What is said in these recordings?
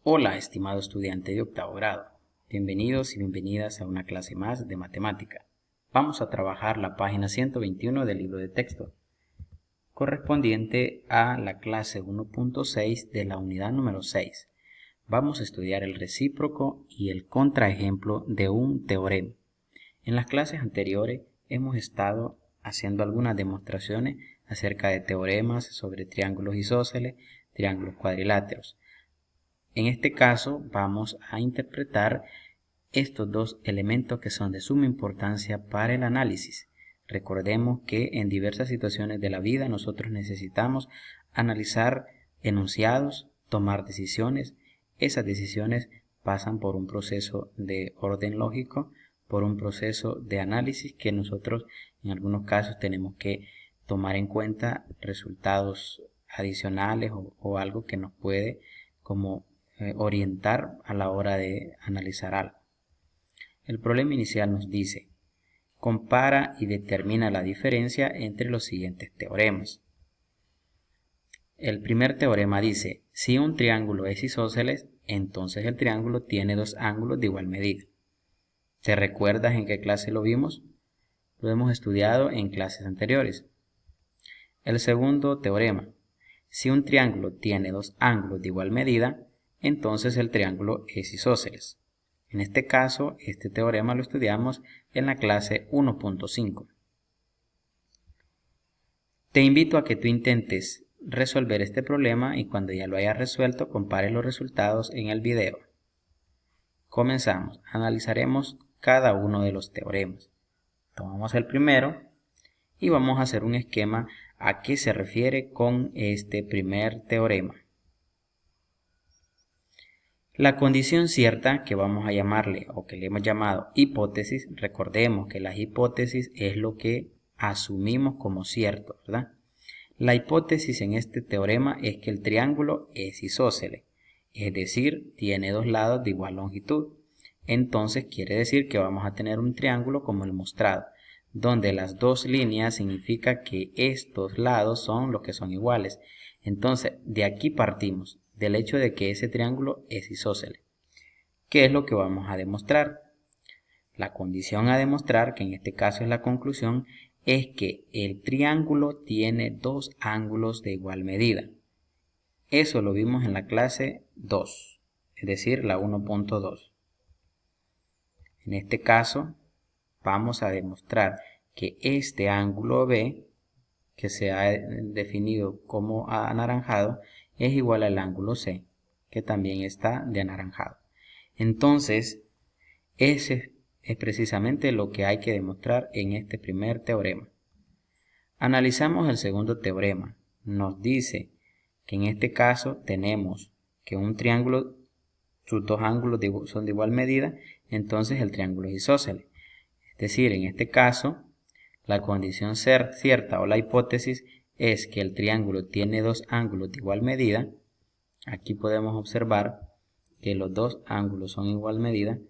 Hola, estimado estudiante de octavo grado. Bienvenidos y bienvenidas a una clase más de matemática. Vamos a trabajar la página 121 del libro de texto, correspondiente a la clase 1.6 de la unidad número 6. Vamos a estudiar el recíproco y el contraejemplo de un teorema. En las clases anteriores hemos estado haciendo algunas demostraciones acerca de teoremas sobre triángulos isósceles, triángulos cuadriláteros. En este caso vamos a interpretar estos dos elementos que son de suma importancia para el análisis. Recordemos que en diversas situaciones de la vida nosotros necesitamos analizar enunciados, tomar decisiones. Esas decisiones pasan por un proceso de orden lógico, por un proceso de análisis que nosotros en algunos casos tenemos que tomar en cuenta resultados adicionales o algo que nos puede como orientar a la hora de analizar algo. El problema inicial nos dice: compara y determina la diferencia entre los siguientes teoremas. El primer teorema dice: si un triángulo es isósceles, entonces el triángulo tiene dos ángulos de igual medida. ¿Te recuerdas en qué clase lo vimos? Lo hemos estudiado en clases anteriores. El segundo teorema: si un triángulo tiene dos ángulos de igual medida, entonces el triángulo es isósceles. En este caso, este teorema lo estudiamos en la clase 1.5. Te invito a que tú intentes resolver este problema y cuando ya lo hayas resuelto, compares los resultados en el video. Comenzamos. Analizaremos cada uno de los teoremas. Tomamos el primero y vamos a hacer un esquema a qué se refiere con este primer teorema. La condición cierta, que vamos a llamarle o que le hemos llamado hipótesis, recordemos que las hipótesis es lo que asumimos como cierto, ¿verdad? La hipótesis en este teorema es que el triángulo es isósceles, es decir, tiene dos lados de igual longitud. Entonces quiere decir que vamos a tener un triángulo como el mostrado, donde las dos líneas significa que estos lados son los que son iguales. Entonces, de aquí partimos, del hecho de que ese triángulo es isósceles. ¿Qué es lo que vamos a demostrar? La condición a demostrar, que en este caso es la conclusión, es que el triángulo tiene dos ángulos de igual medida. Eso lo vimos en la clase 2, es decir, la 1.2. En este caso, vamos a demostrar que este ángulo B, que se ha definido como anaranjado, es igual al ángulo C, que también está de anaranjado. Entonces, ese es precisamente lo que hay que demostrar en este primer teorema. Analizamos el segundo teorema. Nos dice que en este caso tenemos que un triángulo, sus dos ángulos son de igual medida, entonces el triángulo es isósceles. Es decir, en este caso, la condición cierta o la hipótesis es que el triángulo tiene dos ángulos de igual medida. Aquí podemos observar que los dos ángulos son igual medida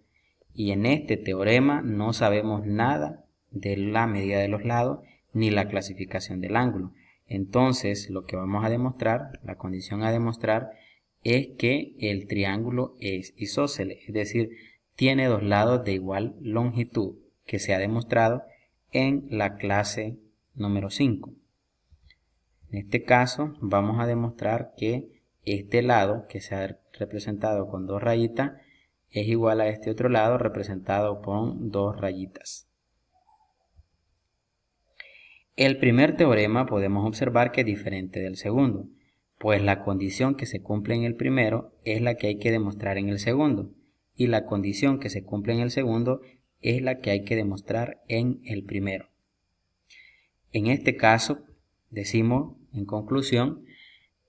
y en este teorema no sabemos nada de la medida de los lados ni la clasificación del ángulo. Entonces, lo que vamos a demostrar, la condición a demostrar, es que el triángulo es isósceles, es decir, tiene dos lados de igual longitud, que se ha demostrado en la clase número 5. En este caso vamos a demostrar que este lado, que se ha representado con dos rayitas, es igual a este otro lado representado con dos rayitas. El primer teorema podemos observar que es diferente del segundo, pues la condición que se cumple en el primero es la que hay que demostrar en el segundo, y la condición que se cumple en el segundo es la que hay que demostrar en el primero. En este caso, decimos en conclusión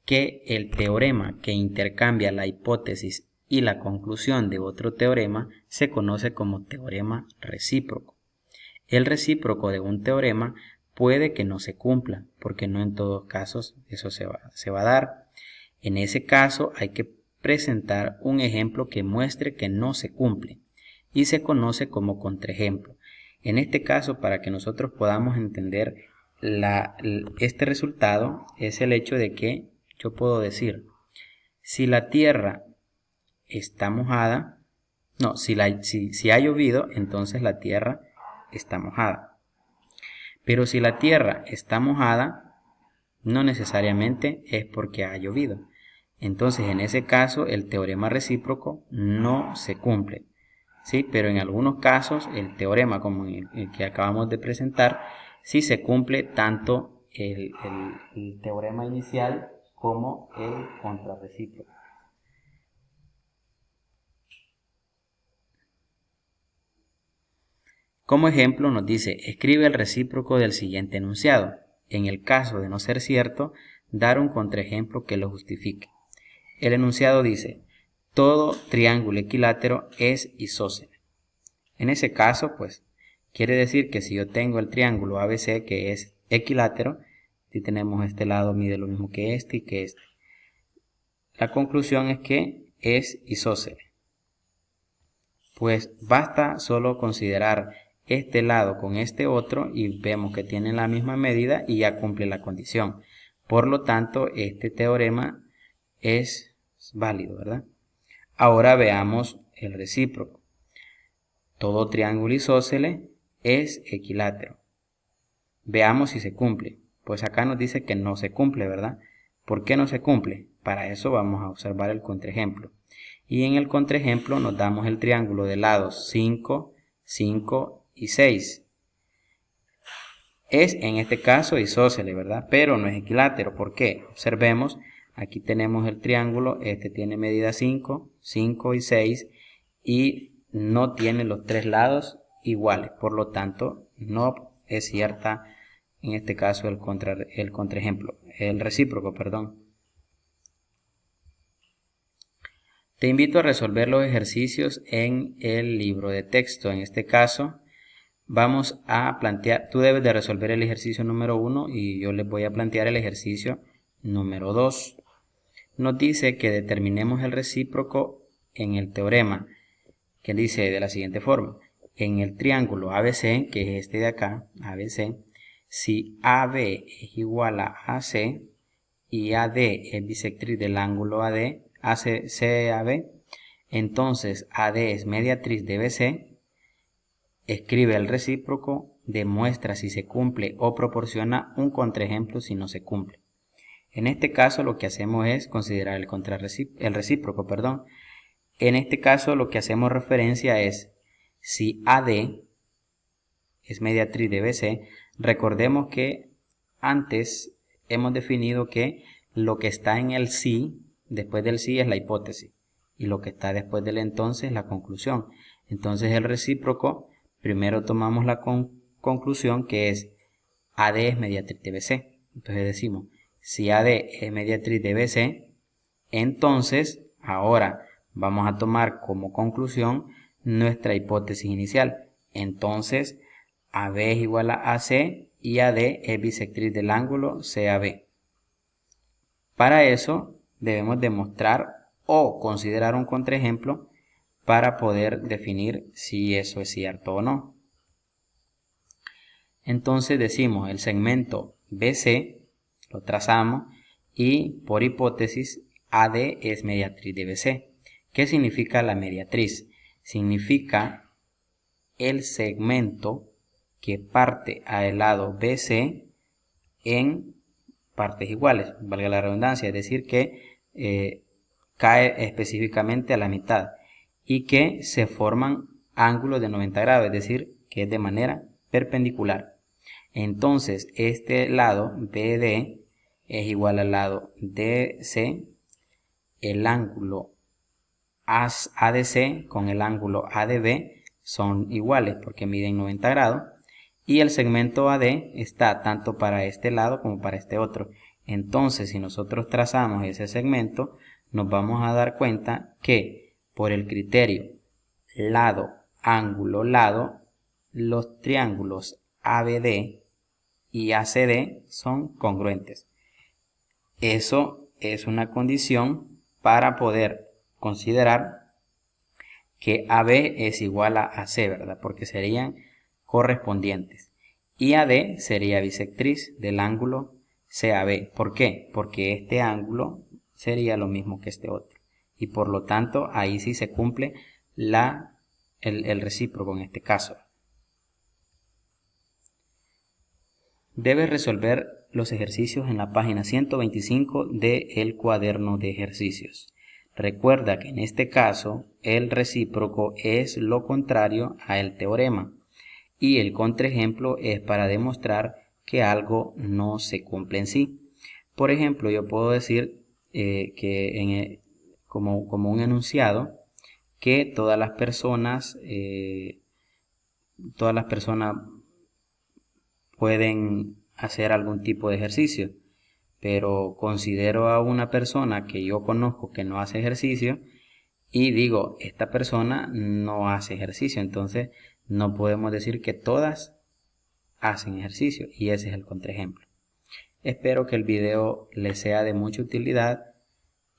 que el teorema que intercambia la hipótesis y la conclusión de otro teorema se conoce como teorema recíproco. El recíproco de un teorema puede que no se cumpla, porque no en todos casos eso se va a dar. En ese caso hay que presentar un ejemplo que muestre que no se cumple y se conoce como contraejemplo. En este caso, para que nosotros podamos entender este resultado, es el hecho de que yo puedo decir: si la Tierra está mojada, no, si ha llovido, entonces la tierra está mojada. Pero si la tierra está mojada, no necesariamente es porque ha llovido. Entonces, en ese caso, el teorema recíproco no se cumple. ¿Sí? Pero en algunos casos, el teorema como el que acabamos de presentar, sí se cumple tanto el teorema inicial como el contrarrecíproco. Como ejemplo nos dice, escribe el recíproco del siguiente enunciado. En el caso de no ser cierto, dar un contraejemplo que lo justifique. El enunciado dice, todo triángulo equilátero es isósceles. En ese caso, pues, quiere decir que si yo tengo el triángulo ABC que es equilátero, si tenemos este lado mide lo mismo que este y que este. La conclusión es que es isósceles. Pues basta solo considerar este lado con este otro y vemos que tienen la misma medida y ya cumple la condición. Por lo tanto, este teorema es válido, ¿verdad? Ahora veamos el recíproco. Todo triángulo isósceles es equilátero. Veamos si se cumple. Pues acá nos dice que no se cumple, ¿verdad? ¿Por qué no se cumple? Para eso vamos a observar el contraejemplo. Y en el contraejemplo nos damos el triángulo de lados 5, 5 y 6. Es en este caso isósceles, ¿verdad? Pero no es equilátero. ¿Por qué? Observemos, aquí tenemos el triángulo, este tiene medida 5, 5 y 6 y no tiene los tres lados iguales. Por lo tanto, no es cierta en este caso el contraejemplo, el recíproco, perdón. Te invito a resolver los ejercicios en el libro de texto. En este caso, vamos a plantear, tú debes de resolver el ejercicio número 1 y yo les voy a plantear el ejercicio número 2. Nos dice que determinemos el recíproco en el teorema, que dice de la siguiente forma. En el triángulo ABC, que es este de acá, ABC, si AB es igual a AC y AD es bisectriz del ángulo AD, CAB, entonces AD es mediatriz de BC, escribe el recíproco, demuestra si se cumple o proporciona un contraejemplo si no se cumple. En este caso lo que hacemos es considerar el recíproco. En este caso lo que hacemos referencia es si AD es mediatriz de BC, recordemos que antes hemos definido que lo que está en el sí, después del sí es la hipótesis, y lo que está después del entonces es la conclusión. Entonces el recíproco, primero tomamos la conclusión que es AD es mediatriz de BC. Entonces decimos, si AD es mediatriz de BC, entonces ahora vamos a tomar como conclusión nuestra hipótesis inicial. Entonces AB es igual a AC y AD es bisectriz del ángulo CAB. Para eso debemos demostrar o considerar un contraejemplo para poder definir si eso es cierto o no. Entonces decimos el segmento BC, lo trazamos y por hipótesis AD es mediatriz de BC. ¿Qué significa la mediatriz? Significa el segmento que parte al lado BC en partes iguales, valga la redundancia, es decir que cae específicamente a la mitad y que se forman ángulos de 90 grados, es decir que es de manera perpendicular. Entonces este lado BD es igual al lado DC, el ángulo ADC con el ángulo ADB son iguales porque miden 90 grados y el segmento AD está tanto para este lado como para este otro. Entonces si nosotros trazamos ese segmento nos vamos a dar cuenta que por el criterio lado, ángulo, lado, los triángulos ABD y ACD son congruentes. Eso es una condición para poder considerar que AB es igual a AC, ¿verdad? Porque serían correspondientes. Y AD sería bisectriz del ángulo CAB. ¿Por qué? Porque este ángulo sería lo mismo que este otro. y por lo tanto ahí sí se cumple el recíproco en este caso. Debes resolver los ejercicios en la página 125 del cuaderno de ejercicios. Recuerda que en este caso el recíproco es lo contrario al teorema y el contraejemplo es para demostrar que algo no se cumple en sí. Por ejemplo, yo puedo decir como un enunciado que todas las personas pueden hacer algún tipo de ejercicio, pero considero a una persona que yo conozco que no hace ejercicio y digo, esta persona no hace ejercicio, entonces no podemos decir que todas hacen ejercicio, y ese es el contraejemplo. Espero que el video les sea de mucha utilidad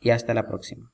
y hasta la próxima.